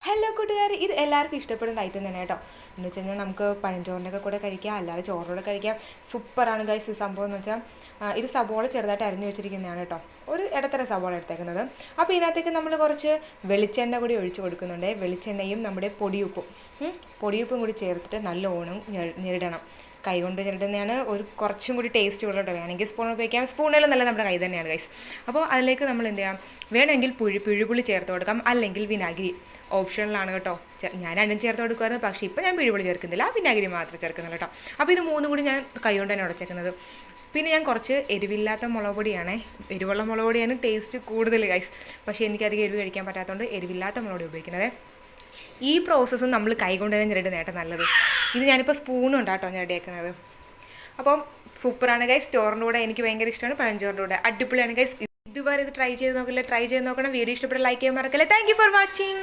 Hello കൂട്ടുകാർ, ഇത് എല്ലാവർക്കും ഇഷ്ടപ്പെടുന്ന ഐറ്റം തന്നെ കേട്ടോ. എന്ന് വെച്ച് കഴിഞ്ഞാൽ നമുക്ക് പഴഞ്ചോറിൻ്റെ കൂടെ കഴിക്കാം, അല്ലാതെ ചോറിനോടെ കഴിക്കാം. സൂപ്പറാണ് ഗൈസ് ഈ സംഭവം എന്ന് വെച്ചാൽ. ഇത് സബോള ചെറുതായിട്ട് അരിഞ്ഞു വെച്ചിരിക്കുന്നതാണ് കേട്ടോ, ഒരു ഇടത്തരം സബോള എടുത്തേക്കുന്നത്. അപ്പോൾ ഇതിനകത്തേക്ക് നമ്മൾ കുറച്ച് വെളിച്ചെണ്ണ കൂടി ഒഴിച്ച് കൊടുക്കുന്നുണ്ട്. വെളിച്ചെണ്ണയും നമ്മുടെ പൊടിയുപ്പും കൂടി ചേർത്തിട്ട് നല്ലോണം ഞെരിടണം. കൈ കൊണ്ട് ഞെരിടുന്നതാണ് കുറച്ചും കൂടി ടേസ്റ്റ് കൂടുതൽ. വേണമെങ്കിൽ സ്പൂൺ ഉപയോഗിക്കാം, സ്പൂണെല്ലാം നല്ല നമ്മുടെ കൈ തന്നെയാണ് ഗൈസ്. അപ്പോൾ അതിലേക്ക് നമ്മൾ എന്ത് ചെയ്യാം, വേണമെങ്കിൽ പിഴുപുളി ചേർത്ത് കൊടുക്കാം, അല്ലെങ്കിൽ വിനാഗിരി. ഓപ്ഷനിലാണ് കേട്ടോ. ഞാൻ രണ്ടും ചേർത്ത് കൊടുക്കുമായിരുന്നു, പക്ഷേ ഇപ്പോൾ ഞാൻ പിഴുപുളി ചേർക്കുന്നില്ല, വിനാഗിരി മാത്രമേ ചേർക്കുന്നുള്ളൂ കേട്ടോ. അപ്പോൾ ഇത് മൂന്നും കൂടി ഞാൻ കൈ കൊണ്ട് തന്നെ ഉടച്ചേക്കുന്നത്. പിന്നെ ഞാൻ കുറച്ച് എരിവില്ലാത്ത മുളക് പൊടിയാണ്, എരിവുള്ള മുളക് പൊടിയാണ് ടേസ്റ്റ് കൂടുതൽ ഗൈസ്. പക്ഷേ എനിക്കധികം എരിവ് കഴിക്കാൻ പറ്റാത്തതുകൊണ്ട് എരിവില്ലാത്ത മുളക് പൊടി ഉപയോഗിക്കുന്നത്. ഈ പ്രോസസ്സ് നമ്മൾ കൈ കൊണ്ട് തന്നെ ഞെരടുന്നതായിട്ട് നല്ലത്. ഇത് ഞാനിപ്പോൾ സ്പൂണുണ്ട് കേട്ടോ ഞെരടിയേക്കുന്നത്. അപ്പം സൂപ്പറാണ് ഗൈസ്. ചോറിൻ്റെ കൂടെ എനിക്ക് ഭയങ്കര ഇഷ്ടമാണ്, പഴഞ്ചോറിൻ്റെ കൂടെ അടിപൊളിയാണ് ഗൈസ്. ഇതുവരെ ഇത് ട്രൈ ചെയ്ത് നോക്കണം. വീഡിയോ ഇഷ്ടപ്പെട്ട ലൈക്ക് ചെയ്യാൻ മറക്കല്ലേ. Thank you for watching.